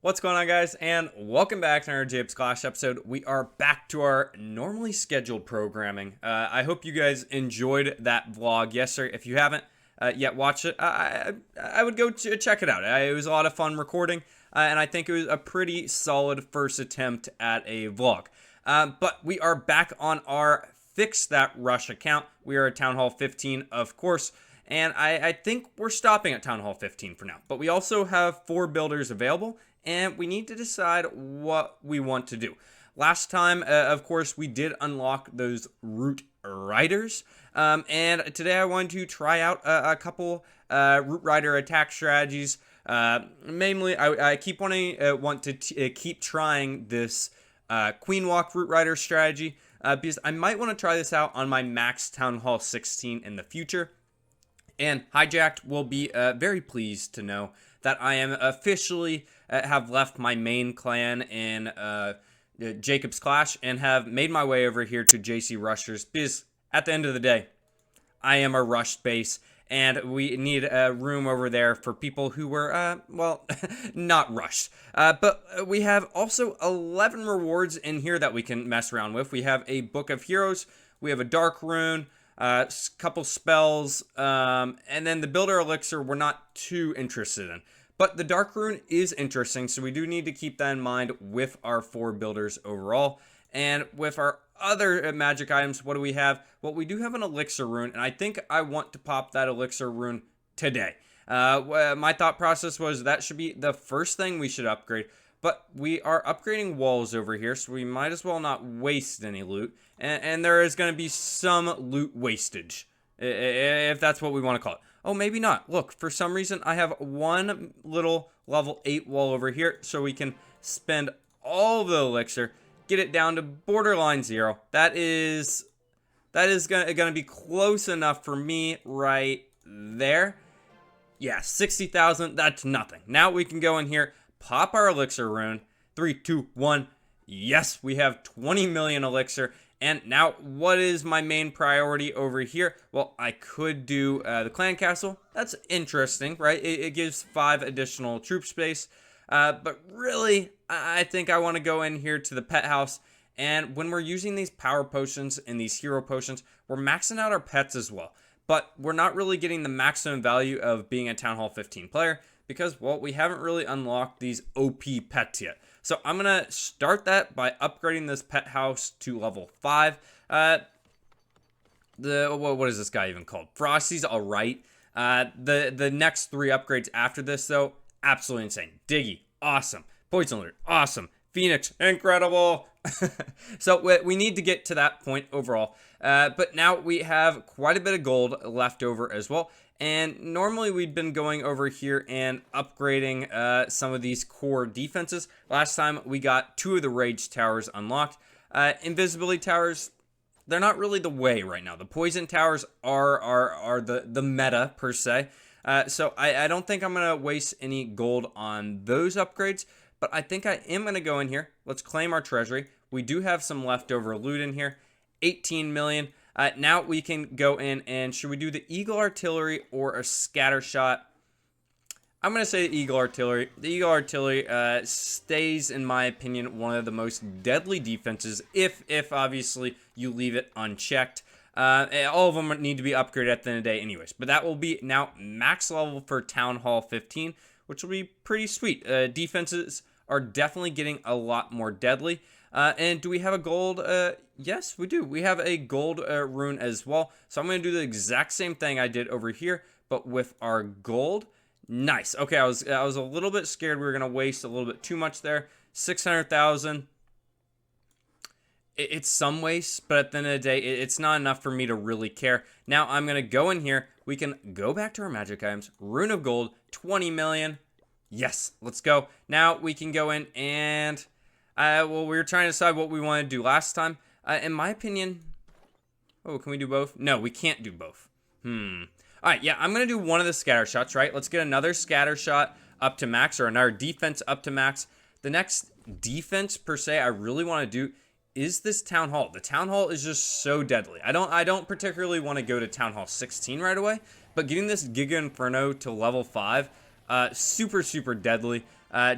What's going on, guys, and welcome back to another Japes Clash episode. We are back to our normally scheduled programming. I hope you guys enjoyed that vlog. Yes, sir. If you haven't yet watched it, I would go check it out. It was a lot of fun recording, and I think it was a pretty solid first attempt at a vlog. But we are back on our Fix That Rush account. We are at Town Hall 15, of course. And I think we're stopping at Town Hall 15 for now. But we also have 4 builders available, and we need to decide what we want to do. Last time, of course, we did unlock those root riders. And today I wanted to try out a couple root rider attack strategies. Mainly, I keep want to keep trying this Queen Walk root rider strategy. Because I might want to try this out on my max Town Hall 16 in the future. And Hijacked will be very pleased to know that I am officially have left my main clan in Jacob's Clash and have made my way over here to JC Rushers, because at the end of the day, I am a rushed base, and we need a room over there for people who were, well, not rushed. But we have also 11 rewards in here that we can mess around with. We have a Book of Heroes, we have a Dark Rune, couple spells, and then the Builder Elixir we're not too interested in. But the Dark Rune is interesting, so we do need to keep that in mind with our 4 builders overall. And with our other magic items, what do we have? Well, we do have an Elixir Rune, and I think I want to pop that Elixir Rune today. My thought process was that should be the first thing we should upgrade. But we are upgrading walls over here, so we might as well not waste any loot. And there is going to be some loot wastage, if that's what we want to call it. Oh, maybe not. Look, for some reason, I have one little level 8 wall over here, so we can spend all of the elixir, get it down to borderline 0. That is going to be close enough for me right there. Yeah, 60,000, that's nothing. Now we can go in here, pop our elixir rune. 3, 2, 1. Yes, we have 20 million elixir. And now, what is my main priority over here? Well, I could do the clan castle. That's interesting, right? It gives 5 additional troop space. But really, I think I want to go in here to the pet house. And when we're using these power potions and these hero potions, we're maxing out our pets as well. But we're not really getting the maximum value of being a Town Hall 15 player because, well, we haven't really unlocked these OP pets yet. So I'm going to start that by upgrading this pet house to level 5. What is this guy even called? Frosty's all right. The next 3 upgrades after this, though, absolutely insane. Diggy, awesome. Poison Lizard, awesome. Phoenix, incredible. So we need to get to that point overall. But now we have quite a bit of gold left over as well. And normally we've been going over here and upgrading some of these core defenses. Last time we got 2 of the Rage Towers unlocked. Invisibility Towers, they're not really the way right now. The Poison Towers are the meta per se. So I don't think I'm going to waste any gold on those upgrades. But I think I am going to go in here. Let's claim our treasury. We do have some leftover loot in here. 18 million. Now we can go in and should we do the Eagle Artillery or a Scatter Shot? I'm going to say the Eagle Artillery. The Eagle Artillery stays, in my opinion, one of the most deadly defenses if obviously you leave it unchecked. All of them need to be upgraded at the end of the day anyways. But that will be now max level for Town Hall 15, which will be pretty sweet. Defenses are definitely getting a lot more deadly. And do we have a gold? Yes, we do. We have a gold rune as well. So I'm going to do the exact same thing I did over here, but with our gold. Nice. Okay, I was a little bit scared we were going to waste a little bit too much there. 600,000. It's some waste, but at the end of the day, it's not enough for me to really care. Now I'm going to go in here. We can go back to our magic items. Rune of Gold, 20 million. Yes, let's go. Now we can go in and... well, we were trying to decide what we wanted to do last time. In my opinion... Oh, can we do both? No, we can't do both. Alright, yeah, I'm going to do one of the scatter shots, right? Let's get another scatter shot up to max, or another defense up to max. The next defense, per se, I really want to do is this Town Hall. The Town Hall is just so deadly. I don't particularly want to go to Town Hall 16 right away, but getting this Giga Inferno to level 5, super, super deadly.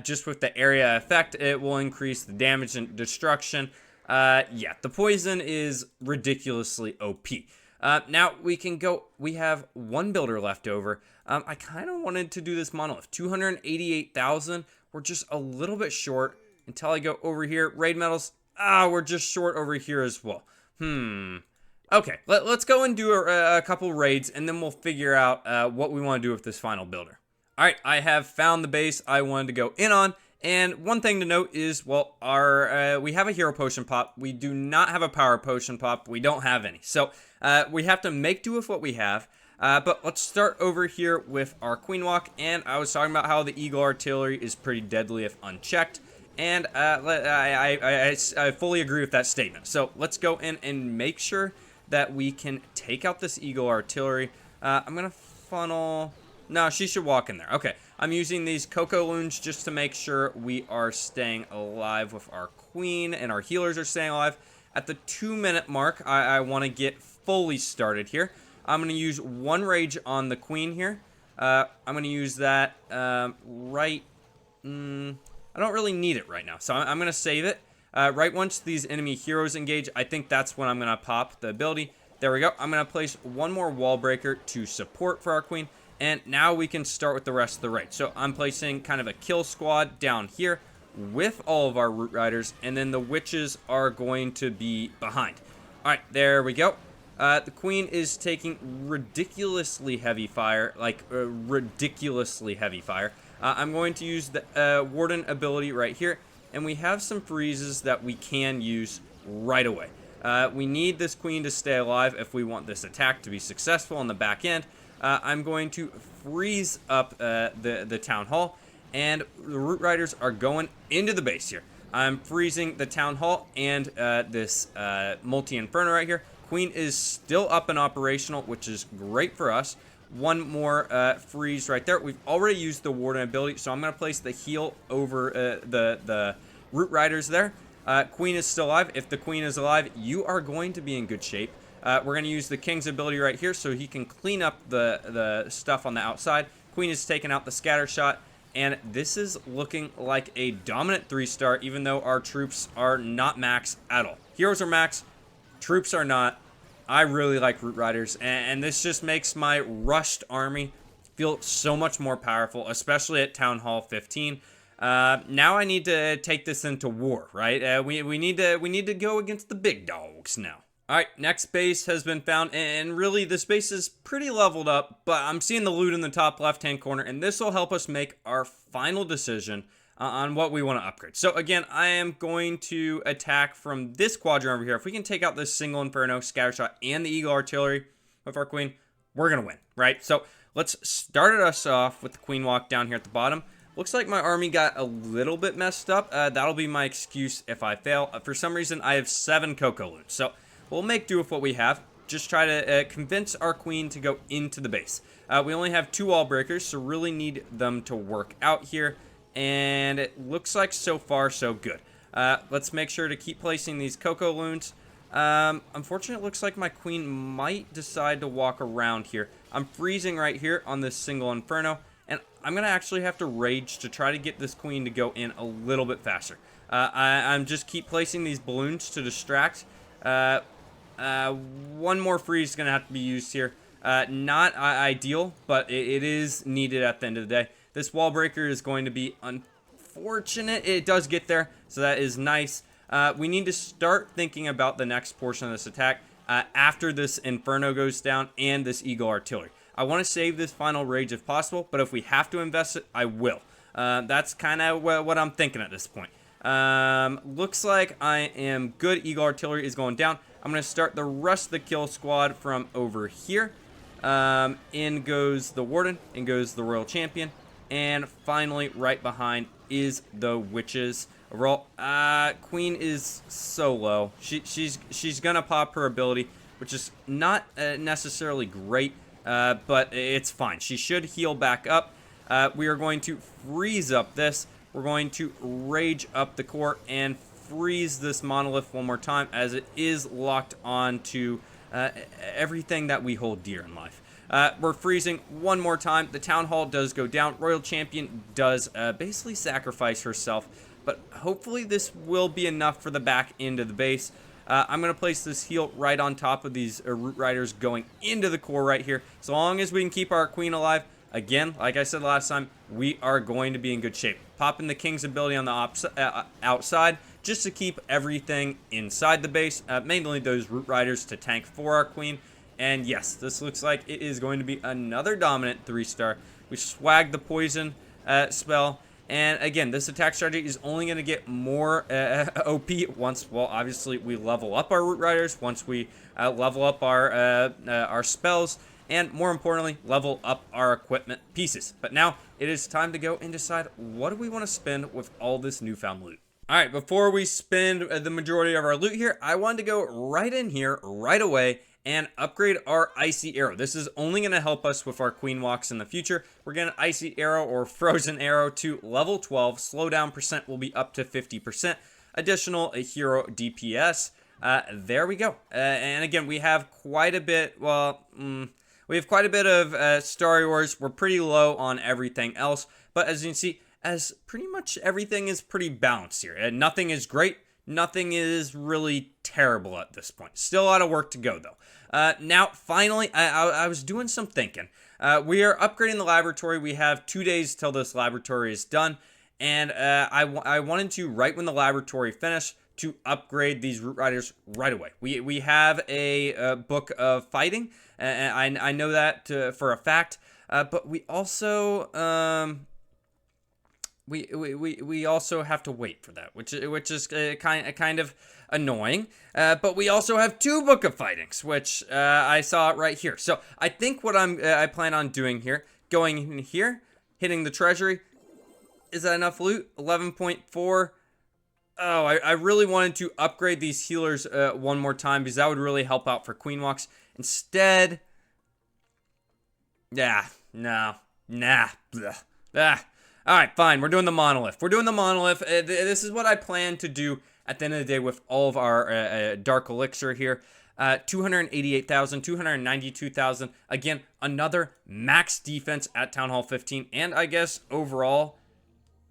Just with the area effect, it will increase the damage and destruction. Yeah, the poison is ridiculously OP. Now we can go. We have one builder left over. I kind of wanted to do this monolith. 288,000. We're just a little bit short until I go over here. Raid medals. We're just short over here as well. Okay, let's go and do a couple raids, and then we'll figure out what we want to do with this final builder. All right, I have found the base I wanted to go in on. And one thing to note is, well, we have a hero potion pop. We do not have a power potion pop. We don't have any. So we have to make do with what we have. But let's start over here with our Queen Walk. And I was talking about how the Eagle Artillery is pretty deadly if unchecked. And I fully agree with that statement. So let's go in and make sure that we can take out this Eagle Artillery. I'm going to funnel... No, she should walk in there. Okay, I'm using these Cocoa Loons just to make sure we are staying alive with our Queen and our healers are staying alive. At the 2-minute mark, I want to get fully started here. I'm going to use one rage on the Queen here. I'm going to use that right... I don't really need it right now, so I'm going to save it. Right once these enemy heroes engage, I think that's when I'm going to pop the ability. There we go. I'm going to place one more wall breaker to support for our Queen. And now we can start with the rest of the raid. So I'm placing kind of a kill squad down here with all of our Root Riders. And then the witches are going to be behind. All right, there we go. The Queen is taking ridiculously heavy fire. Like, ridiculously heavy fire. I'm going to use the Warden ability right here. And we have some freezes that we can use right away. We need this Queen to stay alive if we want this attack to be successful on the back end. I'm going to freeze up the Town Hall, and the Root Riders are going into the base here. I'm freezing the Town Hall and this Multi-Inferno right here. Queen is still up and operational, which is great for us. One more freeze right there. We've already used the Warden ability, so I'm going to place the heal over the Root Riders there. Queen is still alive. If the Queen is alive, you are going to be in good shape. We're going to use the King's ability right here so he can clean up the stuff on the outside. Queen is taking out the scatter shot, and this is looking like a dominant 3-star, even though our troops are not max at all. Heroes are max, troops are not. I really like Root Riders, and this just makes my rushed army feel so much more powerful, especially at Town Hall 15. Now I need to take this into war, right? We need to go against the big dogs now. All right, next base has been found, and really this base is pretty leveled up, but I'm seeing the loot in the top left-hand corner, and this will help us make our final decision on what we want to upgrade. So again, I am going to attack from this quadrant over here. If we can take out this single Inferno, Scattershot, and the Eagle Artillery with our Queen, we're going to win, right? So let's start us off with the Queen Walk down here at the bottom. Looks like my army got a little bit messed up. That'll be my excuse if I fail. For some reason, I have 7 Cocoa Loons, so we'll make do with what we have. Just try to convince our Queen to go into the base. We only have 2 wall breakers, so really need them to work out here. And it looks like so far, so good. Let's make sure to keep placing these Cocoa Loons. Unfortunately, it looks like my Queen might decide to walk around here. I'm freezing right here on this single Inferno. And I'm going to actually have to rage to try to get this Queen to go in a little bit faster. I'm just keep placing these balloons to distract. One more freeze is going to have to be used here. Not ideal, but it is needed at the end of the day. This wall breaker is going to be unfortunate. It does get there, so that is nice. We need to start thinking about the next portion of this attack after this Inferno goes down and this Eagle Artillery. I want to save this final rage if possible, but if we have to invest it, I will. That's kind of what I'm thinking at this point. Looks like I am good. Eagle Artillery is going down. I'm going to start the rest of the kill squad from over here. In goes the Warden, in goes the Royal Champion, and finally right behind is the Witches. Overall, Queen is so low. She's going to pop her ability, which is not necessarily great, but it's fine. She should heal back up. We are going to freeze up this. We're going to rage up the core and freeze this monolith one more time, as it is locked on to everything that we hold dear in life. We're freezing one more time. The Town Hall does go down. Royal Champion does basically sacrifice herself, but hopefully this will be enough for the back end of the base. I'm going to place this heal right on top of these Root Riders going into the core right here. As long as we can keep our queen alive, again, like I said last time, we are going to be in good shape. Popping the King's ability on the outside just to keep everything inside the base, mainly those Root Riders to tank for our queen. And yes, this looks like it is going to be another dominant 3-star. We swag the poison spell. And again, this attack strategy is only going to get more OP once, well, obviously we level up our Root Riders, once we level up our spells, and more importantly, level up our equipment pieces. But now it is time to go and decide what do we want to spend with all this newfound loot. All right, before we spend the majority of our loot here, I wanted to go right in here right away and upgrade our Icy Arrow. This is only going to help us with our Queen Walks in the future. We're getting Icy Arrow or Frozen Arrow to level 12. Slowdown percent will be up to 50%. Additional hero DPS. There we go. And again, we have quite a bit, well, we have quite a bit of Star Wars. We're pretty low on everything else. But as you can see, as pretty much everything is pretty balanced here. Nothing is great. Nothing is really terrible at this point. Still a lot of work to go, though. Now, finally, I was doing some thinking. We are upgrading the laboratory. We have 2 days till this laboratory is done. And I wanted to, right when the laboratory finished, to upgrade these Root Riders right away. We have a book of fighting. And I know that for a fact. But we also... We also have to wait for that, which is kind of annoying. But we also have 2 Book of Fightings, which I saw right here. So I think what I plan on doing here, going in here, hitting the treasury. Is that enough loot? 11.4. Oh, I really wanted to upgrade these healers one more time because that would really help out for Queen Walks. Instead, yeah, no, nah, bleh, ah. All right, fine. We're doing the monolith. We're doing the monolith. This is what I plan to do at the end of the day with all of our dark elixir here. 288,000, 292,000. Again, another max defense at Town Hall 15. And I guess overall,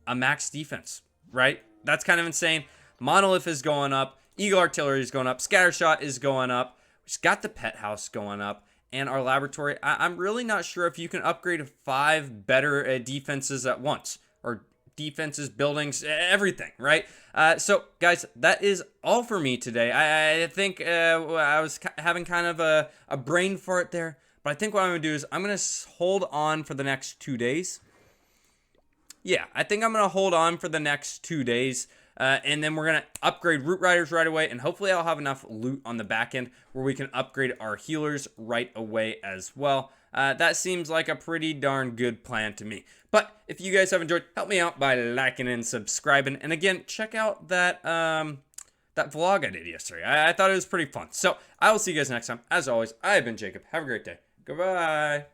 a max defense, right? That's kind of insane. Monolith is going up. Eagle Artillery is going up. Scattershot is going up. We've got the Pet House going up. And our laboratory, I'm really not sure if you can upgrade 5 better defenses at once. Or defenses, buildings, everything, right? So, guys, that is all for me today. I think I was having kind of a brain fart there. But I think what I'm going to do is I'm going to hold on for the next 2 days. Yeah, I think I'm going to hold on for the next 2 days. And then we're going to upgrade Root Riders right away. And hopefully I'll have enough loot on the back end where we can upgrade our healers right away as well. That seems like a pretty darn good plan to me. But if you guys have enjoyed, help me out by liking and subscribing. And again, check out that that vlog I did yesterday. I thought it was pretty fun. So I will see you guys next time. As always, I have been Jacob. Have a great day. Goodbye.